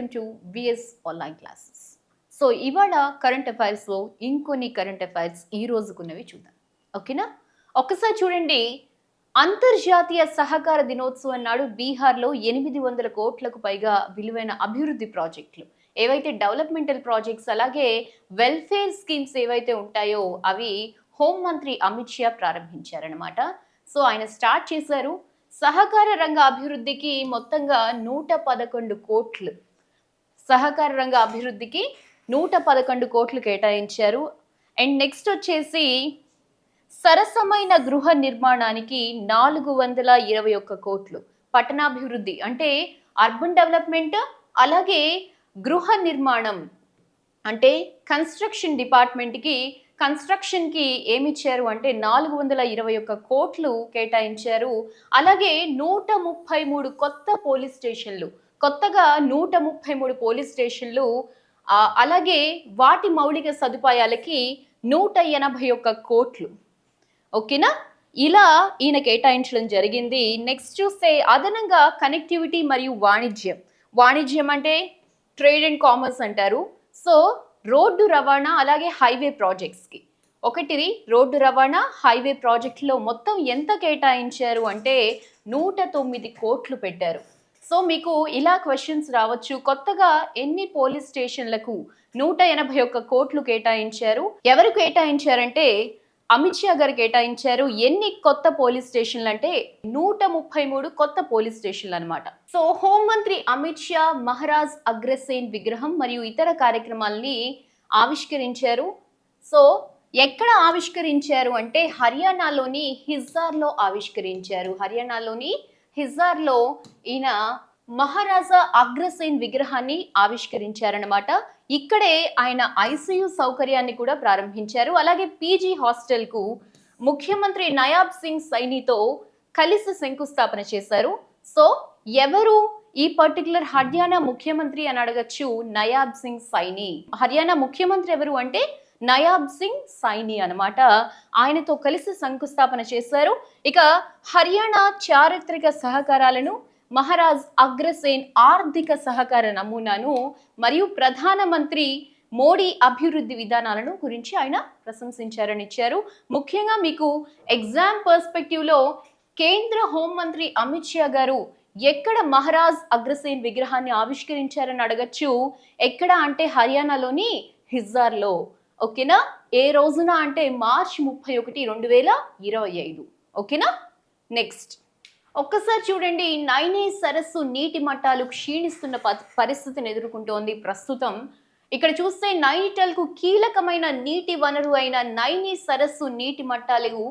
Welcome to VS online classes. So ఇవాళ current అఫైర్స్లో ఇంకొన్ని కరెంట్ అఫైర్స్ ఈ రోజుకున్నవి చూద్దాం. ఓకేనా? ఒక్కసారి చూడండి. అంతర్జాతీయ సహకార దినోత్సవం నాడు బీహార్లో 800 కోట్లకు పైగా విలువైన అభివృద్ధి ప్రాజెక్టులు, ఏవైతే డెవలప్మెంటల్ ప్రాజెక్ట్స్ అలాగే వెల్ఫేర్ స్కీమ్స్ ఏవైతే ఉంటాయో అవి హోంమంత్రి అమిత్ షా ప్రారంభించారనమాట. సో ఆయన స్టార్ట్ చేశారు. సహకార రంగ అభివృద్ధికి మొత్తంగా 111 కోట్లు, సహకార రంగ అభివృద్ధికి 111 కోట్లు కేటాయించారు. అండ్ నెక్స్ట్ వచ్చేసి సరసమైన గృహ నిర్మాణానికి 421 కోట్లు, పట్టణాభివృద్ధి అంటే అర్బన్ డెవలప్మెంట్ అలాగే గృహ నిర్మాణం అంటే కన్స్ట్రక్షన్ డిపార్ట్మెంట్కి కన్స్ట్రక్షన్కి ఏమి ఇచ్చారు అంటే 421 కోట్లు కేటాయించారు. అలాగే 133 కొత్త పోలీస్ స్టేషన్లు, కొత్తగా 133 పోలీస్ స్టేషన్లు, అలాగే వాటి మౌలిక సదుపాయాలకి 181 కోట్లు. ఓకేనా? ఇలా ఈయన కేటాయించడం జరిగింది. నెక్స్ట్ చూస్తే అదనంగా కనెక్టివిటీ మరియు వాణిజ్యం అంటే ట్రేడ్ అండ్ కామర్స్ అంటారు. సో రోడ్డు రవాణా అలాగే హైవే ప్రాజెక్ట్స్కి, ఒకటి రోడ్డు రవాణా హైవే ప్రాజెక్టులో మొత్తం ఎంత కేటాయించారు అంటే 109 కోట్లు పెట్టారు. సో మీకు ఇలా క్వశ్చన్స్ రావచ్చు, కొత్తగా ఎన్ని పోలీస్ స్టేషన్లకు 181 కోట్లు కేటాయించారు, ఎవరు కేటాయించారంటే అమిత్ షా గారు కేటాయించారు. ఎన్ని కొత్త పోలీస్ స్టేషన్లు అంటే 133 కొత్త పోలీస్ స్టేషన్లు అనమాట. సో హోంమంత్రి అమిత్ షా మహారాజ్ అగ్రసేన్ విగ్రహం మరియు ఇతర కార్యక్రమాల్ని ఆవిష్కరించారు. సో ఎక్కడ ఆవిష్కరించారు అంటే హర్యానాలోని హిజ్జార్లో ఆవిష్కరించారు. హర్యానాలోని హిజ్జార్లో ఈయన మహారాజా అగ్రసేన్ విగ్రహాన్ని ఆవిష్కరించారనమాట. ఇక్కడే ఆయన ఐసీయూ సౌకర్యాన్ని కూడా ప్రారంభించారు. అలాగే పీజీ హాస్టల్కు ముఖ్యమంత్రి నయాబ్ సింగ్ సైనితో కలిసి శంకుస్థాపన చేశారు. సో ఎవరు ఈ పర్టికులర్ హర్యానా ముఖ్యమంత్రి అని అడగచ్చు, నయాబ్ సింగ్ సైని. హర్యానా ముఖ్యమంత్రి ఎవరు అంటే నయాబ్ సింగ్ సైని అనమాట. ఆయనతో కలిసి శంకుస్థాపన చేశారు. ఇక హర్యానా చారిత్రక సహకారాలను, మహారాజ్ అగ్రసేన్ ఆర్థిక సహకార నమూనాను మరియు ప్రధానమంత్రి మోడీ అభివృద్ధి విధానాలను గురించి ఆయన ప్రశంసించారని ఇచ్చారు. ముఖ్యంగా మీకు ఎగ్జామ్ పర్స్పెక్టివ్లో కేంద్ర హోంమంత్రి అమిత్ షా గారు ఎక్కడ మహారాజ్ అగ్రసేన్ విగ్రహాన్ని ఆవిష్కరించారని అడగచ్చు. ఎక్కడ అంటే హర్యానాలోని హిజ్జార్లో. ఓకేనా? ఏ రోజున అంటే మార్చి 31, 2025. ఓకేనా? నెక్స్ట్ ఒక్కసారి చూడండి. నైనీ సరస్సు నీటి మట్టాలు క్షీణిస్తున్న పరిస్థితిని ఎదుర్కొంటోంది ప్రస్తుతం. ఇక్కడ చూస్తే నైనిటాల్కు కీలకమైన నీటి వనరు అయిన నైనీ సరస్సు నీటి మట్టాలు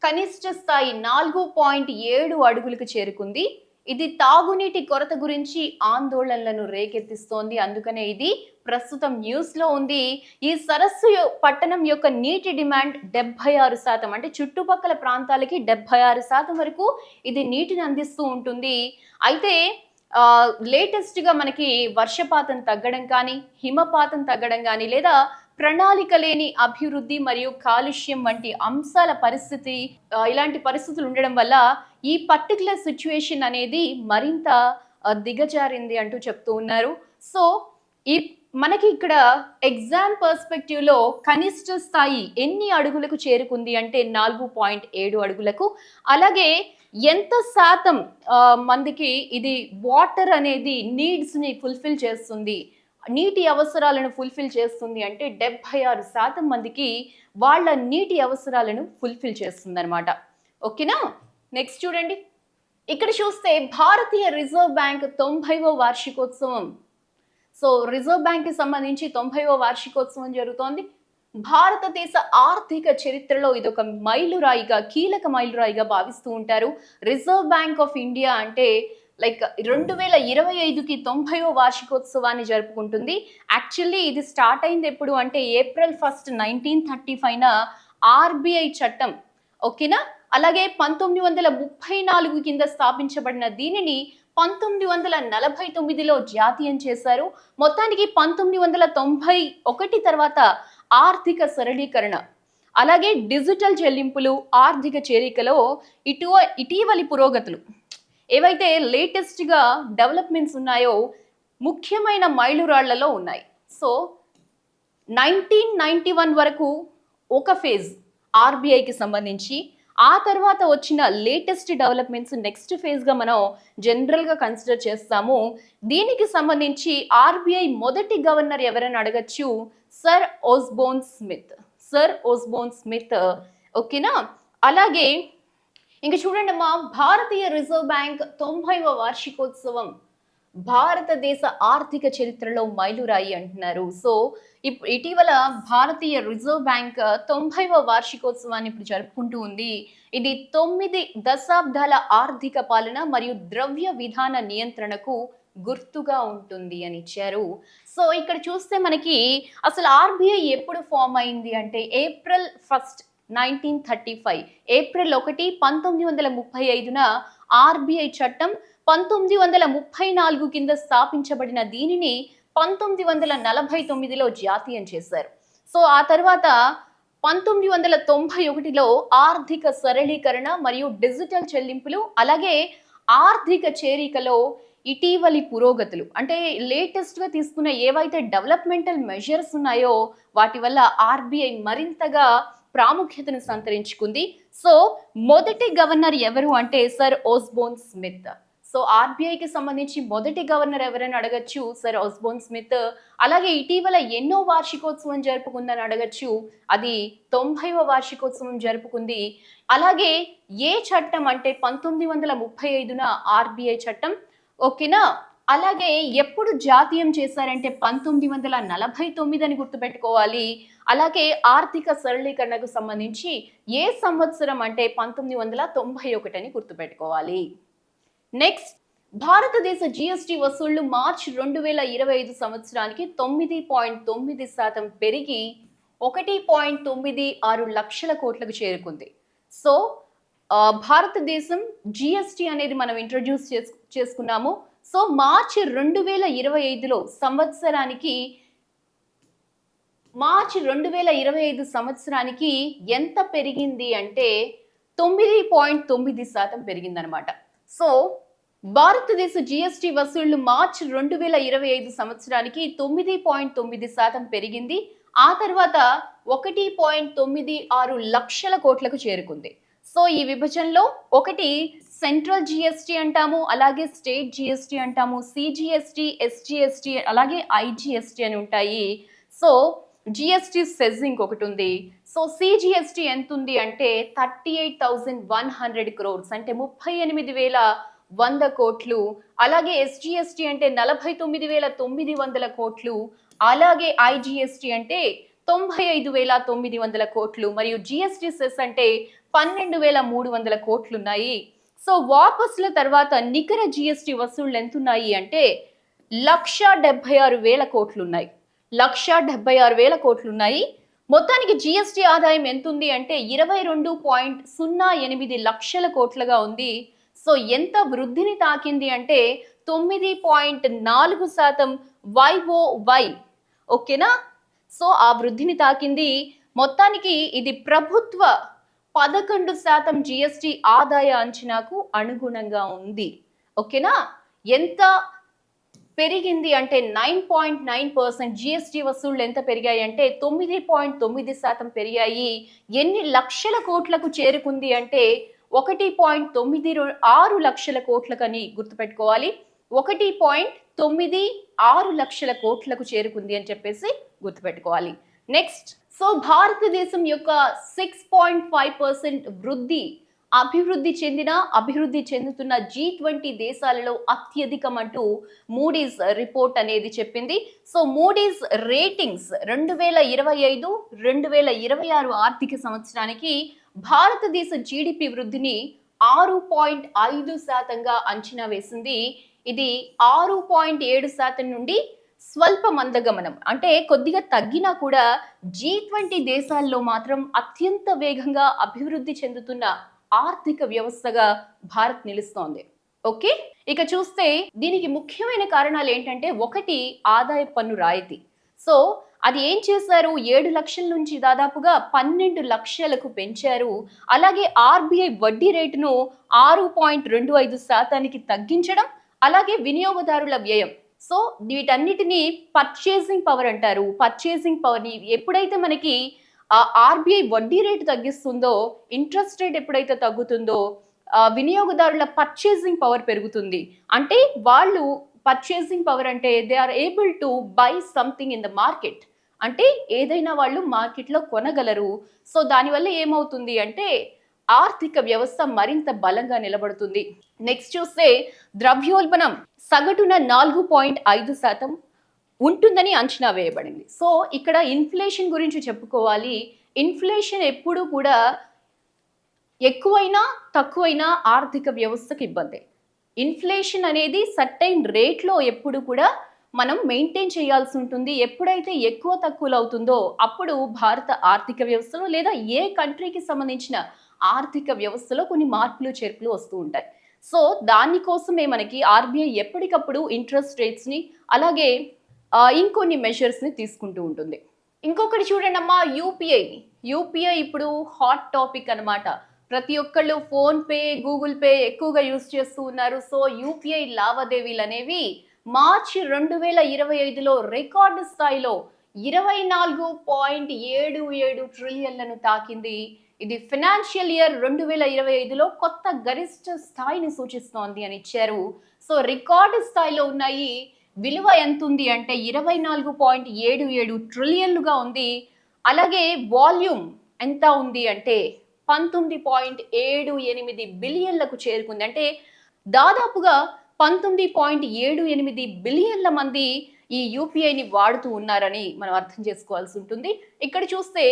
కనిష్ట స్థాయి 4.7 అడుగులకు చేరుకుంది. ఇది తాగునీటి కొరత గురించి ఆందోళనలను రేకెత్తిస్తోంది. అందుకనే ఇది ప్రస్తుతం న్యూస్లో ఉంది. ఈ సరస్సు పట్టణం యొక్క నీటి డిమాండ్ 76%, అంటే చుట్టుపక్కల ప్రాంతాలకి 76% వరకు ఇది నీటిని అందిస్తూ ఉంటుంది. అయితే లేటెస్ట్గా మనకి వర్షపాతం తగ్గడం కానీ, హిమపాతం తగ్గడం కానీ, లేదా ప్రణాళిక లేని అభివృద్ధి మరియు కాలుష్యం వంటి అంశాల పరిస్థితి, ఇలాంటి పరిస్థితులు ఉండడం వల్ల ఈ పర్టికులర్ సిచ్యువేషన్ అనేది మరింత దిగజారింది అంటూ చెప్తూ ఉన్నారు. సో ఈ మనకి ఇక్కడ ఎగ్జామ్ పర్స్పెక్టివ్లో కనిష్ట స్థాయి ఎన్ని అడుగులకు చేరుకుంది అంటే 4.7 అడుగులకు. అలాగే ఎంత శాతం మందికి ఇది వాటర్ అనేది నీడ్స్ని ఫుల్ఫిల్ చేస్తుంది, నీటి అవసరాలను ఫుల్ఫిల్ చేస్తుంది అంటే 76% మందికి వాళ్ళ నీటి అవసరాలను ఫుల్ఫిల్ చేస్తుంది అనమాట. ఓకేనా? నెక్స్ట్ చూడండి. ఇక్కడ చూస్తే భారతీయ రిజర్వ్ బ్యాంక్ 90వ వార్షికోత్సవం. సో రిజర్వ్ బ్యాంక్కి సంబంధించి 90వ వార్షికోత్సవం జరుగుతోంది. భారతదేశ ఆర్థిక చరిత్రలో ఇదొక మైలురాయిగా, కీలక మైలురాయిగా భావిస్తూ ఉంటారు. రిజర్వ్ బ్యాంక్ ఆఫ్ ఇండియా అంటే లైక్ 2025కి 90వ వార్షికోత్సవాన్ని జరుపుకుంటుంది. యాక్చువల్లీ ఇది స్టార్ట్ అయింది ఎప్పుడు అంటే April 1, 1935న ఆర్బీఐ చట్టం. ఓకేనా? అలాగే 1934 కింద స్థాపించబడిన దీనిని 1949లో జాతీయం చేశారు. మొత్తానికి 1991 తర్వాత ఆర్థిక సరళీకరణ, అలాగే డిజిటల్ చెల్లింపులు, ఆర్థిక చేరికలో ఇటీవలి పురోగతులు, ఏవైతే లేటెస్ట్గా డెవలప్మెంట్స్ ఉన్నాయో ముఖ్యమైన మైలురాళ్లలో ఉన్నాయి. సో 1991 వరకు ఒక ఫేజ్ ఆర్బీఐకి సంబంధించి, ఆ తర్వాత వచ్చిన లేటెస్ట్ డెవలప్మెంట్స్ నెక్స్ట్ ఫేజ్గా మనం జనరల్గా కన్సిడర్ చేస్తాము. దీనికి సంబంధించి ఆర్బీఐ మొదటి గవర్నర్ ఎవరని అడగచ్చు, sir Osborne Smith. Sir Osborne Smith, ఓకేనా. అలాగే ఇంక చూడండి అమ్మా, భారతీయ రిజర్వ్ బ్యాంక్ 90వ వార్షికోత్సవం భారతదేశ ఆర్థిక చరిత్రలో మైలురాయి అంటున్నారు. సో ఇటీవల భారతీయ రిజర్వ్ బ్యాంక్ 90వ వార్షికోత్సవాన్ని ఇప్పుడు జరుపుకుంటూ ఉంది. ఇది 9 దశాబ్దాల ఆర్థిక పాలన మరియు ద్రవ్య విధాన నియంత్రణకు గుర్తుగా ఉంటుంది అని ఇచ్చారు. సో ఇక్కడ చూస్తే మనకి అసలు ఆర్బీఐ ఎప్పుడు ఫామ్ అయింది అంటే ఏప్రిల్ 1, 1935, ఏప్రిల్ 1, 1935న ఆర్బీఐ చట్టం 1934 కింద స్థాపించబడిన దీనిని 1949లో జాతీయం చేశారు. సో ఆ తర్వాత 1991లో ఆర్థిక సరళీకరణ మరియు డిజిటల్ చెల్లింపులు, అలాగే ఆర్థిక చేరికలో ఇటీవలి పురోగతులు, అంటే లేటెస్ట్గా తీసుకున్న ఏవైతే డెవలప్మెంటల్ మెజర్స్ ఉన్నాయో వాటి వల్ల ఆర్బీఐ మరింతగా ప్రాముఖ్యతను సంతరించుకుంది. సో మొదటి గవర్నర్ ఎవరు అంటే సర్ ఓస్బోర్న్ స్మిత్. సో ఆర్బీఐకి సంబంధించి మొదటి గవర్నర్ ఎవరైనా అడగచ్చు, సర్ ఓస్బోర్న్ స్మిత్. అలాగే ఇటీవల ఎన్నో వార్షికోత్సవం జరుపుకుందని అడగచ్చు, అది 90వ వార్షికోత్సవం జరుపుకుంది. అలాగే ఏ చట్టం అంటే 1935న ఆర్బీఐ చట్టం, ఓకేనా. అలాగే ఎప్పుడు జాతీయం చేశారంటే 1949 అని గుర్తుపెట్టుకోవాలి. అలాగే ఆర్థిక సరళీకరణకు సంబంధించి ఏ సంవత్సరం అంటే 1991 అని గుర్తుపెట్టుకోవాలి. నెక్స్ట్, భారతదేశ జిఎస్టి వసూళ్లు మార్చి 2025 సంవత్సరానికి 9.9% పెరిగి 1.96 లక్షల కోట్లకు చేరుకుంది. సో భారతదేశం జిఎస్టి అనేది మనం ఇంట్రడ్యూస్ చేసుకున్నాము. సో మార్చి 2025లో సంవత్సరానికి ఎంత పెరిగింది అంటే 9.9% పెరిగిందనమాట. సో భారతదేశ జిఎస్టి వసూళ్లు మార్చి 2025 సంవత్సరానికి 9.9% పెరిగింది. ఆ తర్వాత 1.96 లక్షల కోట్లకు చేరుకుంది. సో ఈ విభజనలో ఒకటి సెంట్రల్ జిఎస్టి అంటాము, అలాగే స్టేట్ జిఎస్టి అంటాము, సిజిఎస్టి, ఎస్జిఎస్టి, అలాగే ఐజిఎస్టి అని ఉంటాయి. సో జిఎస్టి సెజ్ ఇంకొకటి ఉంది. సో సిజిఎస్టి ఎంత ఉంది అంటే 38,100 crores, అంటే 38,100 కోట్లు. అలాగే ఎస్జిఎస్టి అంటే 49,900 కోట్లు. అలాగే ఐజిఎస్టి అంటే 95,900 కోట్లు. మరియు జిఎస్టి సెస్ అంటే 12,300 కోట్లు ఉన్నాయి. సో వాపసుల తర్వాత నికర జిఎస్టి వసూళ్లు ఎంత ఉన్నాయి అంటే 1,76,000 కోట్లు ఉన్నాయి. 1,76,000 కోట్లు ఉన్నాయి. మొత్తానికి జిఎస్టి ఆదాయం ఎంత ఉంది అంటే 22.08 లక్షల కోట్లుగా ఉంది. సో ఎంత వృద్ధిని తాకింది అంటే 9.4% YoY, ఓకేనా. సో ఆ వృద్ధిని తాకింది. మొత్తానికి ఇది ప్రభుత్వ 11% జిఎస్టి ఆదాయ అంచనాకు అనుగుణంగా ఉంది, ఓకేనా. ఎంత పెరిగింది అంటే 9.9%. జిఎస్టి వసూళ్లు ఎంత పెరిగాయి అంటే 9.9% పెరిగాయి. ఎన్ని లక్షల కోట్లకు చేరుకుంది అంటే 1.96 లక్షల కోట్లకని గుర్తుపెట్టుకోవాలి. 1.96 లక్షల కోట్లకు చేరుకుంది అని చెప్పేసి గుర్తుపెట్టుకోవాలి. నెక్స్ట్, సో భారతదేశం యొక్క 6.5% అభివృద్ధి చెందుతున్న G20 దేశాలలో అత్యధికం అంటూ మూడీస్ రిపోర్ట్ అనేది చెప్పింది. సో మూడీస్ రేటింగ్స్ 2025-2026 ఆర్థిక సంవత్సరానికి భారతదేశ జీడిపి వృద్ధిని 6.5%గా అంచనా వేసింది. ఇది 6.7% నుండి స్వల్ప మందగమనం, అంటే కొద్దిగా తగ్గినా కూడా G20 దేశాల్లో మాత్రం అత్యంత వేగంగా అభివృద్ధి చెందుతున్న ఆర్థిక వ్యవస్థగా భారత్ నిలుస్తోంది. ఓకే, ఇక చూస్తే దీనికి ముఖ్యమైన కారణాలు ఏంటంటే, ఒకటి ఆదాయ పన్ను రాయితీ. సో అది ఏం చేశారు, 7 లక్షల నుంచి దాదాపుగా 12 లక్షలకు పెంచారు. అలాగే ఆర్బీఐ వడ్డీ రేటును 6.25%కి తగ్గించడం, అలాగే వినియోగదారుల వ్యయం సో వీటన్నిటిని పర్చేసింగ్ పవర్ అంటారు. పర్చేసింగ్ పవర్ని ఎప్పుడైతే మనకి ఆర్బీఐ వడ్డీ రేటు తగ్గిస్తుందో, ఇంట్రెస్ట్ రేట్ ఎప్పుడైతే తగ్గుతుందో వినియోగదారుల పర్చేసింగ్ పవర్ పెరుగుతుంది. అంటే వాళ్ళు పర్చేసింగ్ పవర్ అంటే they are able to buy something in the market. అంటే ఏదైనా వాళ్ళు మార్కెట్లో కొనగలరు. సో దానివల్ల ఏమవుతుంది అంటే ఆర్థిక వ్యవస్థ మరింత బలంగా నిలబడుతుంది. నెక్స్ట్ చూస్తే ద్రవ్యోల్బణం సగటున 4.5% ఉంటుందని అంచనా వేయబడింది. సో ఇక్కడ ఇన్ఫ్లేషన్ గురించి చెప్పుకోవాలి. ఇన్ఫ్లేషన్ ఎప్పుడు కూడా ఎక్కువైనా తక్కువైనా ఆర్థిక వ్యవస్థకు ఇబ్బంది. ఇన్ఫ్లేషన్ అనేది సర్టైన్ రేట్లో ఎప్పుడు కూడా మనం మెయింటైన్ చేయాల్సి ఉంటుంది. ఎప్పుడైతే ఎక్కువ తక్కువలు అవుతుందో అప్పుడు భారత ఆర్థిక వ్యవస్థలో లేదా ఏ కంట్రీకి సంబంధించిన ఆర్థిక వ్యవస్థలో కొన్ని మార్పులు చేర్పులు వస్తూ ఉంటాయి. సో దానికోసమే మనకి ఆర్బీఐ ఎప్పటికప్పుడు ఇంట్రెస్ట్ రేట్స్ని అలాగే ఇంకొన్ని మెషర్స్ని తీసుకుంటూ ఉంటుంది. ఇంకొకటి చూడండి అమ్మా, యూపీఐ ఇప్పుడు హాట్ టాపిక్ అనమాట. ప్రతి ఒక్కళ్ళు ఫోన్పే, గూగుల్ పే ఎక్కువగా యూజ్ చేస్తూ ఉన్నారు. సో యూపీఐ లావాదేవీలు అనేవి మార్చి 2025లో రికార్డు స్థాయిలో 24.77 ట్రిలియన్లను తాకింది. ఇది ఫైనాన్షియల్ ఇయర్ 2025లో కొత్త గరిష్ట స్థాయిని సూచిస్తోంది అని ఇచ్చారు. సో రికార్డు స్థాయిలో ఉన్నాయి. విలువ ఎంత ఉంది అంటే 24.77 ట్రిలియన్లుగా ఉంది. అలాగే వాల్యూమ్ ఎంత ఉంది అంటే 19.78 బిలియన్లకు చేరుకుంది. అంటే దాదాపుగా 19.78 బిలియన్ల మంది ఈ యూపీఐని వాడుతూ ఉన్నారని మనం అర్థం చేసుకోవాల్సి ఉంటుంది. ఇక్కడ చూస్తే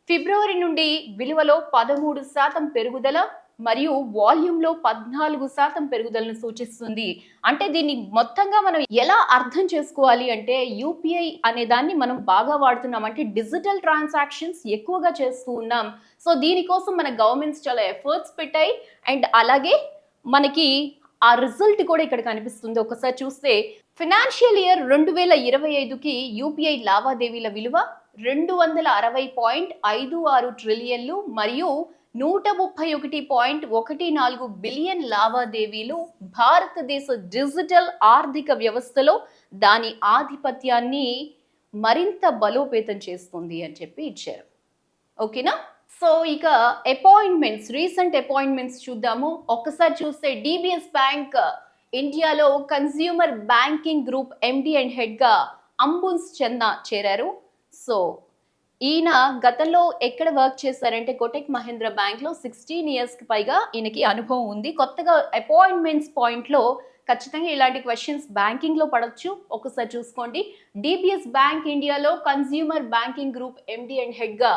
ఫిబ్రవరి నుండి విలువలో 13% పెరుగుదల మరియు వాల్యూమ్లో 14% పెరుగుదలను సూచిస్తుంది. అంటే దీన్ని మొత్తంగా మనం ఎలా అర్థం చేసుకోవాలి అంటే యూపీఐ అనే దాన్ని మనం బాగా వాడుతున్నాం, అంటే డిజిటల్ ట్రాన్సాక్షన్స్ ఎక్కువగా చేస్తూ ఉన్నాం. సో దీనికోసం మన గవర్నమెంట్స్ చాలా ఎఫర్ట్స్ పెట్టాయి అండ్ అలాగే మనకి ఆ రిజల్ట్ కూడా ఇక్కడ కనిపిస్తుంది. ఒకసారి చూస్తే ఫైనాన్షియల్ ఇయర్ 2025కి యూపీఐ లావాదేవీల విలువ 260.56 ట్రిలియన్లు మరియు 131.14 బిలియన్ లావాదేవీలు భారతదేశ డిజిటల్ ఆర్థిక వ్యవస్థలో దాని ఆధిపత్యాన్ని మరింత బలోపేతం చేస్తుంది అని చెప్పి ఇచ్చారు. ఓకేనా? సో ఇక రీసెంట్ అపాయింట్మెంట్స్ చూద్దాము. ఒక్కసారి చూస్తే డిబిఎస్ బ్యాంక్ ఇండియాలో consumer banking group MD and హెడ్గా అంబున్స్ చెన్నా చేరారు. సో ఈయన గతంలో ఎక్కడ వర్క్ చేశారంటే కోటక్ మహీంద్రా బ్యాంక్లో 16 ఇయర్స్కి పైగా ఈయనకి అనుభవం ఉంది. కొత్తగా అపాయింట్మెంట్స్ పాయింట్లో ఖచ్చితంగా ఇలాంటి క్వశ్చన్స్ బ్యాంకింగ్లో పడవచ్చు. ఒకసారి చూసుకోండి. డిబిఎస్ బ్యాంక్ ఇండియాలో consumer banking group MD and హెడ్గా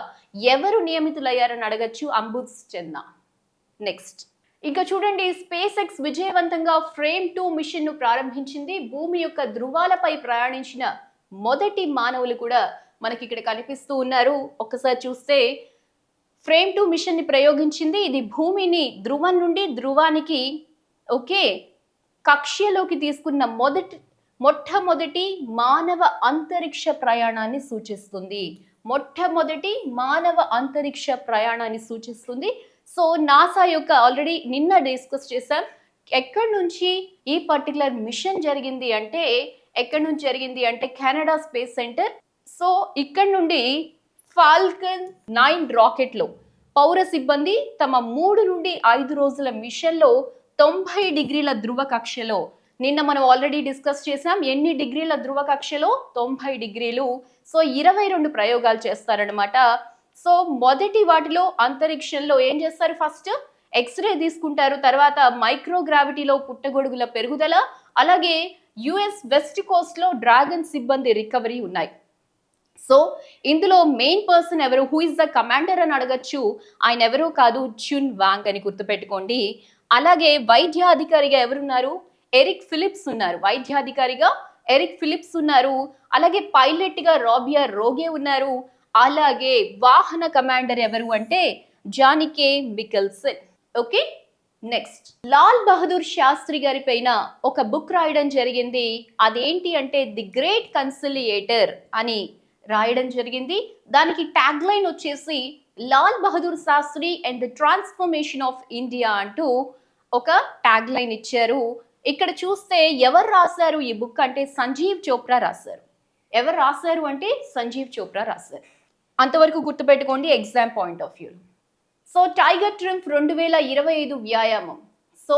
ఎవరు నియమితులయ్యారని అడగచ్చు, అంబున్స్ చెన్నా. నెక్స్ట్ ఇంకా చూడండి, స్పేస్ ఎక్స్ విజయవంతంగా ఫ్రేమ్ 2 మిషన్ను ప్రారంభించింది. భూమి యొక్క ధృవాలపై ప్రయాణించిన మొదటి మానవులు కూడా మనకి ఇక్కడ కనిపిస్తూ ఉన్నారు. ఒక్కసారి చూస్తే ఫ్రేమ్ 2 మిషన్ని ప్రయోగించింది. ఇది భూమిని ధృవం నుండి ధృవానికి కక్ష్యలోకి తీసుకున్న మొట్టమొదటి మానవ అంతరిక్ష ప్రయాణాన్ని సూచిస్తుంది. సో నాసా యొక్క ఆల్రెడీ నిన్న డిస్కస్ చేశాం. ఎక్కడి నుంచి ఈ పర్టికులర్ మిషన్ జరిగింది అంటే కెనడా స్పేస్ సెంటర్. సో ఇక్కడ నుండి ఫాల్కన్ 9 రాకెట్లో పౌర సిబ్బంది తమ 3 నుండి 5 రోజుల మిషన్లో 90 డిగ్రీల ధృవ కక్షలో, నిన్న మనం ఆల్రెడీ డిస్కస్ చేసాం ఎన్ని డిగ్రీల ధృవ కక్షలో, 90 డిగ్రీలు. సో 22 ప్రయోగాలు చేస్తారనమాట. సో మొదటి వాటిలో అంతరిక్షంలో ఏం చేస్తారు, ఫస్ట్ ఎక్స్రే తీసుకుంటారు, తర్వాత మైక్రోగ్రావిటీలో పుట్టగొడుగుల పెరుగుదల, అలాగే యుఎస్ వెస్ట్ కోస్ట్ లో డ్రాగన్ సిబ్బంది రికవరీ ఉన్నాయి. సో ఇందులో మెయిన్ పర్సన్ ఎవరు, హూ ఇస్ ద కమాండర్ అని అడగచ్చు. ఆయన ఎవరో కాదు, చున్ వాంగ్ అని గుర్తుపెట్టుకోండి. అలాగే వైద్యాధికారిగా ఎవరున్నారు, ఎరిక్ ఫిలిప్స్ ఉన్నారు. అలాగే పైలట్ గా రాబియా రోగే ఉన్నారు. అలాగే వాహన కమాండర్ ఎవరు అంటే జానికే Mickelson. Okay, next Lal Bahadur Sastry గారి పైన ఒక బుక్ రాయడం జరిగింది. అదేంటి అంటే ది గ్రేట్ కన్సిలియేటర్ అని రాయడం జరిగింది. దానికి ట్యాగ్ లైన్ వచ్చేసి Lal Bahadur Shastri and the transformation of India అంటూ ఒక ట్యాగ్ లైన్ ఇచ్చారు. ఇక్కడ చూస్తే ఎవరు రాశారు ఈ బుక్ అంటే సంజీవ్ చోప్రా రాశారు. ఎవరు రాశారు అంటే సంజీవ్ చోప్రా రాశారు. అంతవరకు గుర్తుపెట్టుకోండి exam point of view. So tiger ట్రింప్ 2025 వ్యాయామం. సో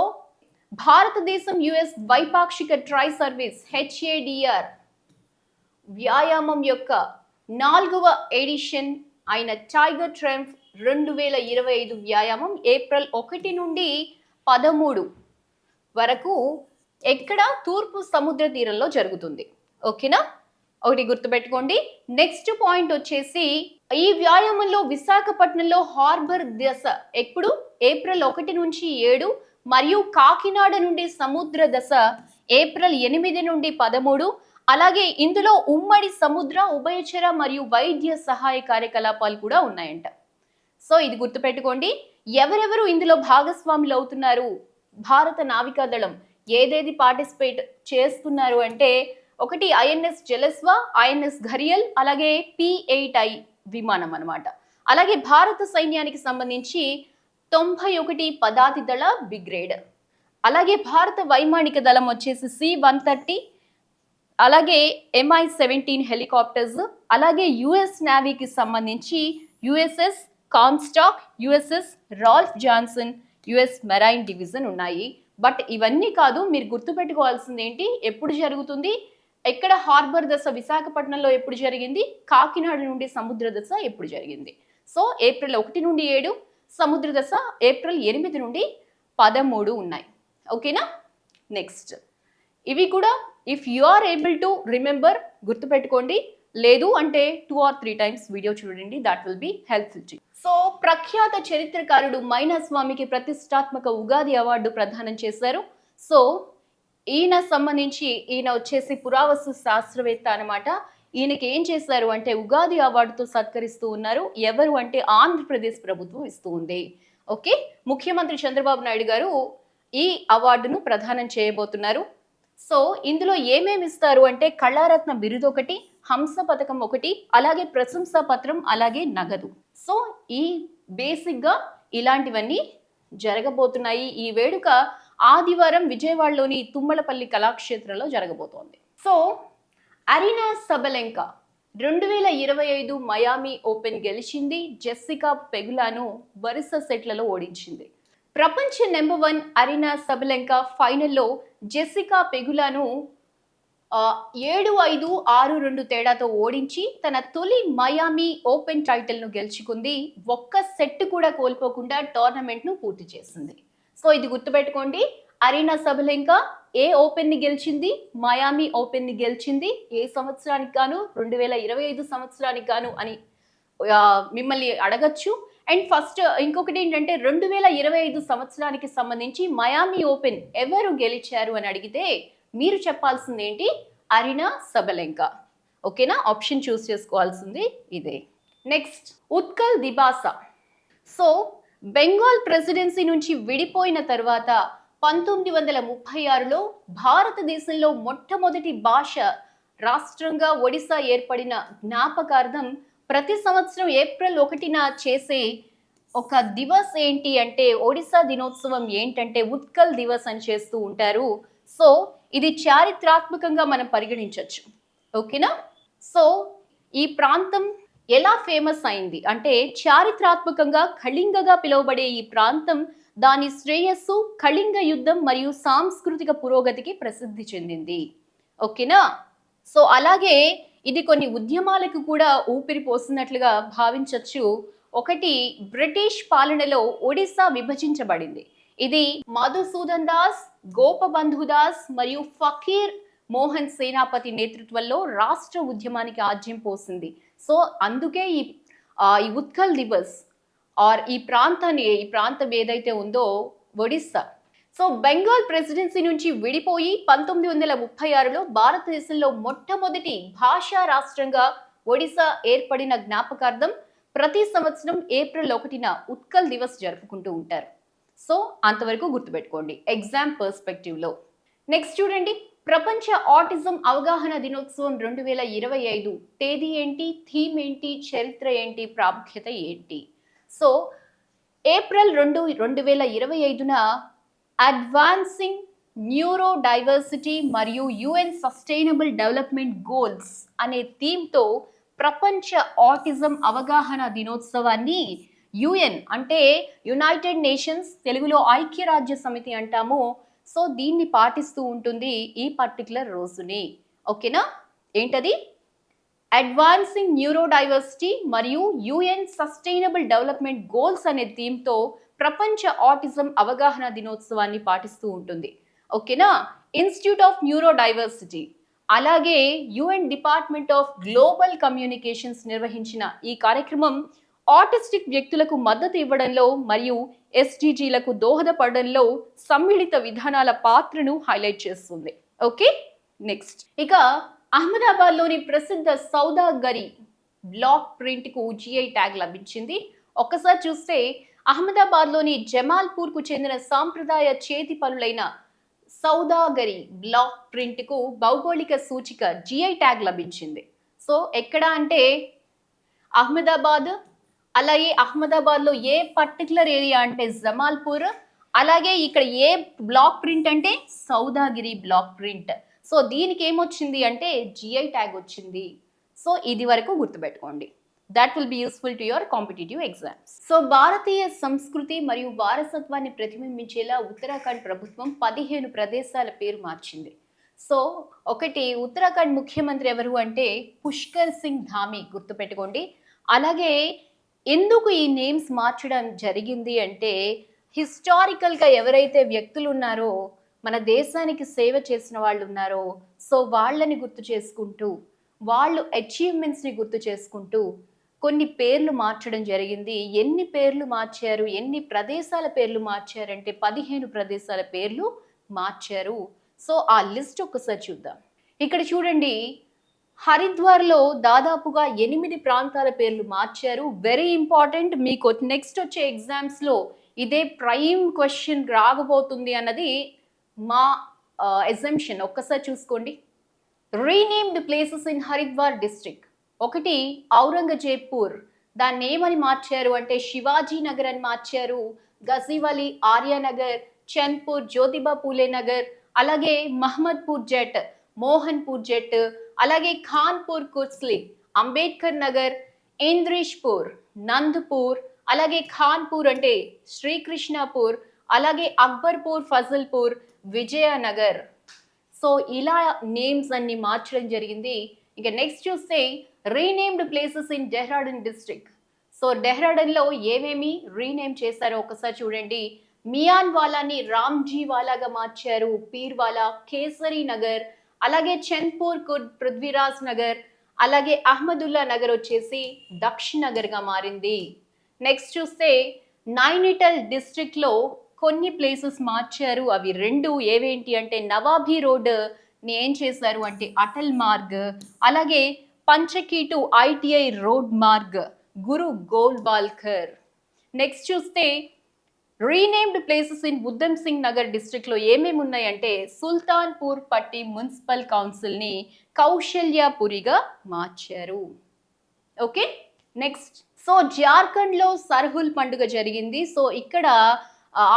భారతదేశం యుఎస్ ద్వైపాక్షిక ట్రై సర్వీస్ HADR వ్యాయామం యొక్క 4వ ఎడిషన్ అయిన టైగర్ ట్రింప్ 2025 వ్యాయామం ఏప్రిల్ 1 నుండి 13 వరకు ఎక్కడ తూర్పు సముద్ర తీరంలో జరుగుతుంది. ఓకేనా, ఒకటి గుర్తుపెట్టుకోండి. నెక్స్ట్ పాయింట్ వచ్చేసి ఈ వ్యాయామంలో విశాఖపట్నంలో హార్బర్ దశ ఎప్పుడు ఏప్రిల్ 1 నుంచి 7 మరియు కాకినాడ నుండి సముద్ర దశ ఏప్రిల్ 8 నుండి 13. అలాగే ఇందులో ఉమ్మడి సముద్ర ఉభయచర మరియు వైద్య సహాయ కార్యకలాపాలు కూడా ఉన్నాయంట. సో ఇది గుర్తుపెట్టుకోండి. ఎవరెవరు ఇందులో భాగస్వాములు అవుతున్నారు, భారత నావికాదళం ఏదేది పార్టిసిపేట్ చేస్తున్నారు అంటే ఒకటి INS జలస్వా, INS ఘరియల్, అలాగే P-8I విమానం అన్నమాట. అలాగే భారత సైన్యానికి సంబంధించి 91 పదాతి దళ బ్రిగేడ్, అలాగే భారత వైమానిక దళం వచ్చేసి C-130, అలాగే MI-17 హెలికాప్టర్స్, అలాగే US నేవీకి సంబంధించి USS కామ్స్టాక్, USS Ralph Johnson, US marine division ఉన్నాయి. బట్ ఇవన్నీ కాదు, మీరు గుర్తుపెట్టుకోవాల్సింది ఏంటి, ఎప్పుడు జరుగుతుంది, ఎక్కడ హార్బర్ దశ విశాఖపట్నంలో ఎప్పుడు జరిగింది, కాకినాడ నుండి సముద్ర దశ ఎప్పుడు జరిగింది. సో ఏప్రిల్ 1 నుండి 7, సముద్ర దశ ఏప్రిల్ 8 నుండి 13 ఉన్నాయి. ఓకేనా. నెక్స్ట్ ఇవి కూడా if you are able to remember గుర్తుపెట్టుకోండి, లేదు అంటే 2 or 3 టైమ్స్ వీడియో చూడండి, that will be helpful to. So ప్రఖ్యాత చరిత్రకారుడు మైనాస్వామికి ప్రతిష్టాత్మక ఉగాది అవార్డు ప్రదానం చేశారు. సో ఈయన వచ్చేసి పురావస్తు శాస్త్రవేత్త అనమాట. ఈయనకి ఏం చేశారు అంటే ఉగాది అవార్డుతో సత్కరిస్తూ ఉన్నారు. ఎవరు అంటే ఆంధ్రప్రదేశ్ ప్రభుత్వం ఇస్తూ ఉంది. ఓకే, ముఖ్యమంత్రి చంద్రబాబు నాయుడు గారు ఈ అవార్డును ప్రదానం చేయబోతున్నారు. సో ఇందులో ఏమేమి ఇస్తారు అంటే కళారత్న బిరుదు ఒకటి, హంస పథకం ఒకటి, అలాగే ప్రశంసా పత్రం, అలాగే నగదు. సో ఈ బేసిక్గా ఇలాంటివన్నీ జరగబోతున్నాయి. ఈ వేడుక ఆదివారం విజయవాడలోని తుమ్మలపల్లి కళాక్షేత్రంలో జరగబోతోంది. So Aryna Sabalenka 2025 Miami open గెలిచింది. జెస్సికా పెగులాను వరుస సెట్లలో ఓడించింది. ప్రపంచ నెంబర్ 1 అరీనా సబలెంకా ఫైనల్లో జెస్సికా పెగులాను 7-5, 6-2 తేడాతో ఓడించి తన తొలి మయామి ఓపెన్ టైటిల్ను గెలుచుకుంది. ఒక్క సెట్ కూడా కోల్పోకుండా టోర్నమెంట్ను పూర్తి చేసింది. సో ఇది గుర్తుపెట్టుకోండి, అరీనా సబలెంకా ఏ ఓపెన్ని గెలిచింది, మయామి ఓపెన్ని గెలిచింది, ఏ సంవత్సరానికి గాను, 2025 సంవత్సరానికి గాను అని మిమ్మల్ని అడగచ్చు. అండ్ ఫస్ట్ ఇంకొకటి ఏంటంటే 2025 సంవత్సరానికి సంబంధించి మయామి ఓపెన్ ఎవరు గెలిచారు అని అడిగితే మీరు చెప్పాల్సింది ఏంటి, అరీనా సబలెంకా. ఓకేనా, ఆప్షన్ చూస్ చేసుకోవాల్సింది ఇదే. Next Utkal Dibasa. So Bengal presidency నుంచి విడిపోయిన తర్వాత 1936లో భారతదేశంలో మొట్టమొదటి భాష రాష్ట్రంగా ఒడిశా ఏర్పడిన జ్ఞాపకార్థం ప్రతి సంవత్సరం ఏప్రిల్ 1న చేసే ఒక దివస్ ఏంటి అంటే ఒడిశా దినోత్సవం ఏంటంటే ఉత్కల్ దివస్ అని చేస్తూ ఉంటారు. సో ఇది చారిత్రాత్మకంగా మనం పరిగణించవచ్చు. ఓకేనా. సో ఈ ప్రాంతం ఎలా ఫేమస్ అయింది అంటే చారిత్రాత్మకంగా కళింగగా పిలువబడే ఈ ప్రాంతం దాని శ్రేయస్సు, కళింగ యుద్ధం మరియు సాంస్కృతిక పురోగతికి ప్రసిద్ధి చెందింది. ఓకేనా. సో అలాగే ఇది కొన్ని ఉద్యమాలకు కూడా ఊపిరి పోసినట్లుగా భావించవచ్చు. ఒకటి, బ్రిటిష్ పాలనలో ఒడిశా విభజించబడింది. ఇది మధుసూదన్ దాస్, గోపబంధు దాస్ మరియు ఫకీర్ మోహన్ సేనాపతి నేతృత్వంలో రాష్ట్ర ఉద్యమానికి ఆజ్యం పోసింది. సో అందుకే ఈ ఉత్కల్ దివస్ ఆర్ ఈ ప్రాంతం ఏదైతే ఉందో ఒడిస్సా. సో బెంగాల్ ప్రెసిడెన్సీ నుంచి విడిపోయి 1936లో భారతదేశంలో మొట్టమొదటి భాషా రాష్ట్రంగా ఒడిశా ఏర్పడిన జ్ఞాపకార్థం ప్రతి సంవత్సరం ఏప్రిల్ 1న ఉత్కల్ దివస్ జరుపుకుంటూ ఉంటారు. సో అంతవరకు గుర్తుపెట్టుకోండి ఎగ్జామ్ పర్స్పెక్టివ్లో. నెక్స్ట్ చూడండి, ప్రపంచ ఆటిజం అవగాహన దినోత్సవం 2025 తేదీ ఏంటి, థీమ్ ఏంటి, చరిత్ర ఏంటి, ప్రాముఖ్యత ఏంటి. సో ఏప్రిల్ 2, 2025న అడ్వాన్సింగ్ న్యూరో డైవర్సిటీ మరియు యుఎన్ సస్టైనబుల్ డెవలప్మెంట్ గోల్స్ అనే థీమ్తో ప్రపంచ ఆటిజం అవగాహన దినోత్సవాన్ని యుఎన్ అంటే యునైటెడ్ నేషన్స్, తెలుగులో ఐక్యరాజ్య సమితి అంటాము. సో దీన్ని పాటిస్తూ ఉంటుంది ఈ పర్టికులర్ రోజుని. ఓకేనా? ఏంటది? అడ్వాన్సింగ్ న్యూరో డైవర్సిటీ మరియు యుఎన్ సస్టైనబుల్ డెవలప్మెంట్ గోల్స్ అనే థీమ్తో ప్రపంచ ఆటిజం అవగాహన దినోత్సవాన్ని పాటిస్తూ ఉంటుంది. ఓకేనా? ఇన్స్టిట్యూట్ ఆఫ్ న్యూరో డైవర్సిటీ అలాగే UN department of global communications నిర్వహించిన ఈ కార్యక్రమం ఆటిస్టిక్ వ్యక్తులకు మద్దతు ఇవ్వడంలో మరియు ఎస్డిజిలకు దోహదపడడంలో సమ్మిళిత విధానాల పాత్రను హైలైట్ చేస్తుంది. ఓకే, నెక్స్ట్ ఇక అహ్మదాబాద్లోని ప్రసిద్ధ సౌదాగరి బ్లాక్ ప్రింట్కు జిఐ ట్యాగ్ లభించింది. ఒక్కసారి చూస్తే అహ్మదాబాద్లోని జమాల్పూర్కు చెందిన సాంప్రదాయ చేతి పనులైన సౌదాగరి బ్లాక్ ప్రింట్కు భౌగోళిక సూచిక జిఐ ట్యాగ్ లభించింది. సో ఎక్కడ అంటే అహ్మదాబాద్, అలాగే అహ్మదాబాద్లో ఏ పర్టికులర్ ఏరియా అంటే జమాల్పూర్, అలాగే ఇక్కడ ఏ బ్లాక్ ప్రింట్ అంటే సౌదాగిరి బ్లాక్ ప్రింట్. సో దీనికి ఏమొచ్చింది అంటే జిఐ ట్యాగ్ వచ్చింది. సో ఇది వరకు గుర్తుపెట్టుకోండి. That will be useful to your competitive exams. So భారతీయ సంస్కృతి మరియు వారసత్వాన్ని ప్రతిబింబించేలా ఉత్తరాఖండ్ ప్రభుత్వం 15 ప్రదేశాల పేరు మార్చింది. సో ఒకటి, ఉత్తరాఖండ్ ముఖ్యమంత్రి ఎవరు అంటే పుష్కర్ సింగ్ ధామి, గుర్తుపెట్టుకోండి. అలాగే ఎందుకు ఈ నేమ్స్ మార్చడం జరిగింది అంటే హిస్టారికల్గా ఎవరైతే వ్యక్తులు ఉన్నారో, మన దేశానికి సేవ చేసిన వాళ్ళు ఉన్నారో, సో వాళ్ళని గుర్తు చేసుకుంటూ, వాళ్ళు అచీవ్మెంట్స్ని గుర్తు చేసుకుంటూ కొన్ని పేర్లు మార్చడం జరిగింది. ఎన్ని పేర్లు మార్చారు, ఎన్ని ప్రదేశాల పేర్లు మార్చారంటే 15 ప్రదేశాల పేర్లు మార్చారు. సో ఆ లిస్ట్ ఒక్కసారి చూద్దాం. ఇక్కడ చూడండి, హరిద్వార్లో దాదాపుగా 8 ప్రాంతాల పేర్లు మార్చారు. వెరీ ఇంపార్టెంట్, మీకు నెక్స్ట్ వచ్చే ఎగ్జామ్స్లో ఇదే ప్రైమ్ క్వశ్చన్ రాకపోతుంది అన్నది మా ఎగ్జామ్షన్. ఒక్కసారి చూసుకోండి. Renamed places in Haridwar district. ఒకటి ఔరంగజేబ్పూర్, దాన్ని ఏమని మార్చారు అంటే శివాజీ నగర్ అని మార్చారు. గజీవలి ఆర్యానగర్, చంద్పూర్ జ్యోతిబా పూలే నగర్, అలాగే మహమ్మద్పూర్ జట్, మోహన్పూర్ జట్, అలాగే ఖాన్పూర్ కుస్లీ, అంబేద్కర్ నగర్, ఇంద్రీష్పూర్, నంద్పూర్, అలాగే ఖాన్పూర్ అంటే శ్రీకృష్ణపూర్, అలాగే అక్బర్పూర్, ఫజల్పూర్, విజయనగర్. సో ఇలా నేమ్స్ అన్ని మార్చడం జరిగింది. ఇక నెక్స్ట్ చూస్తే renamed places in Dehradun district. So డెహ్రాడూన్లో ఏమేమి రీనేమ్ చేశారో ఒకసారి చూడండి. మియాన్ వాలాని రామ్జీ వాలాగా మార్చారు. పీర్వాలా, కేసరి నగర్, అలాగే చంద్పూర్ కుడ్ పృథ్వీరాజ్ నగర్, అలాగే అహ్మదుల్లా నగర్ వచ్చేసి దక్ష్ నగర్గా మారింది. నెక్స్ట్ చూస్తే నైనిటల్ డిస్ట్రిక్ట్లో కొన్ని ప్లేసెస్ మార్చారు. అవి 2 ఏవేంటి అంటే నవాబీ రోడ్ ని ఏం చేశారు అంటే అటల్ మార్గ్, అలాగే పంచకీటు ITI road Marg, Guru Golwalkar. Next చూస్తే renamed places in Udham Singh Nagar డిస్ట్రిక్ట్లో ఏమేమి ఉన్నాయంటే సుల్తాన్పూర్ పట్టి మున్సిపల్ కౌన్సిల్ని కౌశల్యాపురిగా మార్చారు. Okay, next. సో జార్ఖండ్లో సర్హుల్ పండుగ జరిగింది. సో ఇక్కడ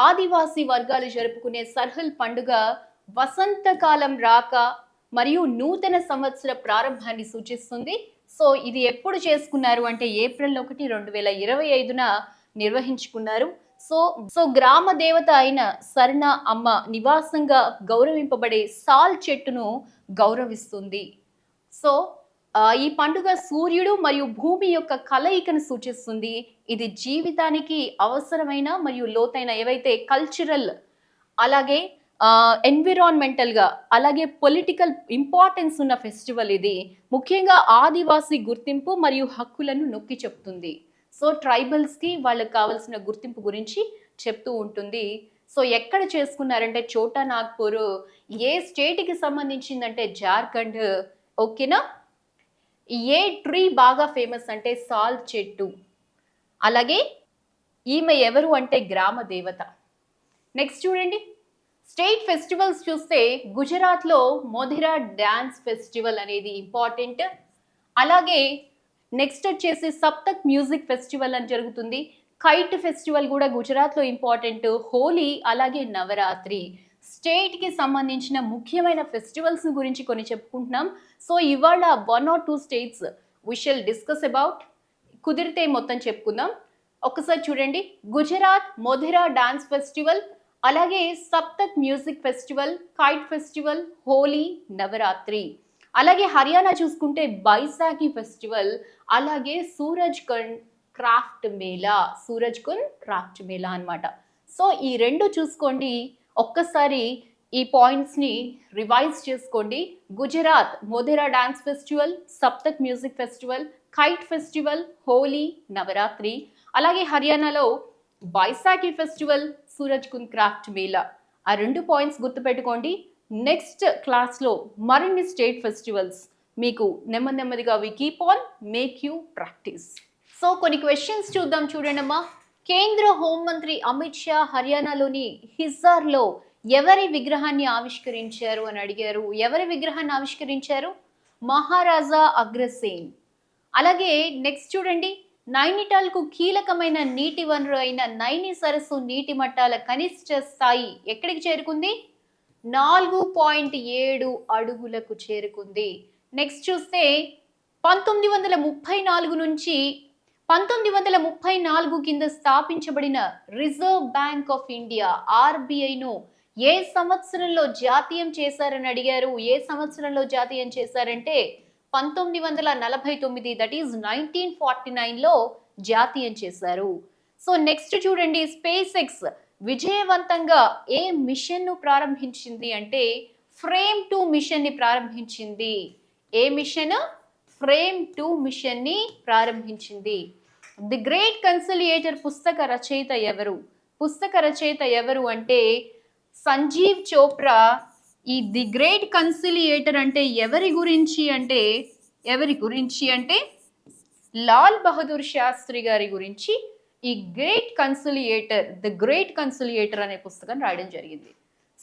ఆదివాసీ వర్గాలు జరుపుకునే సర్హుల్ పండుగ వసంతకాలం రాక మరియు నూతన సంవత్సర ప్రారంభాన్ని సూచిస్తుంది. సో ఇది ఎప్పుడు చేసుకున్నారు అంటే ఏప్రిల్ 1, 2025న నిర్వహించుకున్నారు. సో గ్రామ దేవత అయిన సర్ణ అమ్మ నివాసంగా గౌరవింపబడే సాల్ చెట్టును గౌరవిస్తుంది. సో ఈ పండుగ సూర్యుడు మరియు భూమి యొక్క కలయికను సూచిస్తుంది. ఇది జీవితానికి అవసరమైన మరియు లోతైన ఏవైతే కల్చరల్, అలాగే ఎన్విరాన్మెంటల్గా, అలాగే పొలిటికల్ ఇంపార్టెన్స్ ఉన్న ఫెస్టివల్ ఇది. ముఖ్యంగా ఆదివాసీ గుర్తింపు మరియు హక్కులను నొక్కి చెప్తుంది. సో ట్రైబల్స్కి వాళ్ళకి కావాల్సిన గుర్తింపు గురించి చెప్తూ ఉంటుంది. సో ఎక్కడ చేసుకున్నారంటే చోటా నాగ్పూర్. ఏ స్టేట్కి సంబంధించిందంటే జార్ఖండ్. ఓకేనా? ఏ ట్రీ బాగా ఫేమస్ అంటే సాల్ చెట్టు. అలాగే ఈమె ఎవరు అంటే గ్రామ దేవత. నెక్స్ట్ చూడండి, స్టేట్ ఫెస్టివల్స్ చూస్తే గుజరాత్లో మొధిరా డ్యాన్స్ ఫెస్టివల్ అనేది ఇంపార్టెంట్. అలాగే నెక్స్ట్ వచ్చేసి సప్తక్ మ్యూజిక్ ఫెస్టివల్ అని జరుగుతుంది. కైట్ ఫెస్టివల్ కూడా గుజరాత్లో ఇంపార్టెంట్. హోలీ, అలాగే నవరాత్రి. స్టేట్కి సంబంధించిన ముఖ్యమైన ఫెస్టివల్స్ గురించి కొన్ని చెప్పుకుంటున్నాం. సో ఇవాళ 1 or 2 states we shall discuss about. కుదిరితే మొత్తం చెప్పుకుందాం. ఒకసారి చూడండి, గుజరాత్ మొధేరా డాన్స్ ఫెస్టివల్, అలాగే Saptak music festival, kite festival, Holi, Navratri. అలాగే హర్యానా చూసుకుంటే బైసాఖి ఫెస్టివల్, అలాగే సూరజ్ కుండ్ క్రాఫ్ట్ మేళా అన్నమాట. సో ఈ రెండు చూసుకోండి, ఒక్కసారి ఈ పాయింట్స్ని రివైజ్ చేసుకోండి. Gujarat Modhera dance festival, Saptak music festival, kite festival, Holi, Navratri. అలాగే హర్యానాలో బైసాఖి ఫెస్టివల్, సూరజ్ కుండ్ క్రాఫ్ట్ మేళా. ఆ 2 పాయింట్స్ గుర్తుపెట్టుకోండి. నెక్స్ట్ క్లాస్లో మరిన్ని స్టేట్ ఫెస్టివల్స్ మీకు నెమ్మదిగా we keep on make you practice. So కొన్ని క్వశ్చన్స్ చూద్దాం. చూడండమ్మా, కేంద్ర హోంమంత్రి అమిత్ షా హర్యానాలోని హిస్సార్లో ఎవరి విగ్రహాన్ని ఆవిష్కరించారు అని అడిగారు. ఎవరి విగ్రహాన్ని ఆవిష్కరించారు? మహారాజా అగ్రసేన్. అలాగే నెక్స్ట్ చూడండి, నైనిటాల్కు కీలకమైన నీటి వనరు అయిన నైని సరస్సు నీటి మట్టాల కనిష్ట స్థాయి ఎక్కడికి చేరుకుంది? 4.7 అడుగులకు చేరుకుంది. నెక్స్ట్ చూస్తే 1934 నుంచి 1934 కింద స్థాపించబడిన రిజర్వ్ బ్యాంక్ ఆఫ్ ఇండియా ఆర్బిఐను ఏ సంవత్సరంలో జాతీయం చేశారని అడిగారు. ఏ సంవత్సరంలో జాతీయం చేశారంటే 1949, దట్ ఈజ్ 1949లో జాతీయం చేశారు. సో నెక్స్ట్ చూడండి, స్పేస్ ఎక్స్ విజయవంతంగా ఏ మిషన్ను ప్రారంభించింది అంటే ఫ్రేమ్ 2 మిషన్ని ప్రారంభించింది. ఏ మిషన్? ఫ్రేమ్ 2 మిషన్ని ప్రారంభించింది. ది గ్రేట్ కన్సిలియేటర్ పుస్తక రచయిత ఎవరు? పుస్తక రచయిత ఎవరు అంటే సంజీవ్ చోప్రా. ఈ ది గ్రేట్ కన్సిలియేటర్ అంటే ఎవరి గురించి అంటే లాల్ బహదూర్ శాస్త్రి గారి గురించి ఈ ది గ్రేట్ కన్సిలియేటర్ అనే పుస్తకం రాయడం జరిగింది.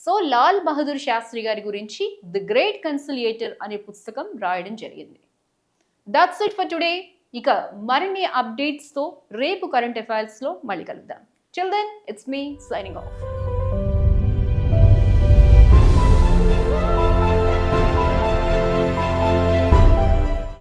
సో లాల్ బహదూర్ శాస్త్రి గారి గురించి ది గ్రేట్ కన్సిలియేటర్ అనే పుస్తకం రాయడం జరిగింది. That's it for today. ఇక మరిన్ని అప్డేట్స్తో రేపు కరెంట్ అఫైర్స్లో మళ్ళీ కలుద్దాం. Till then, it's me signing off.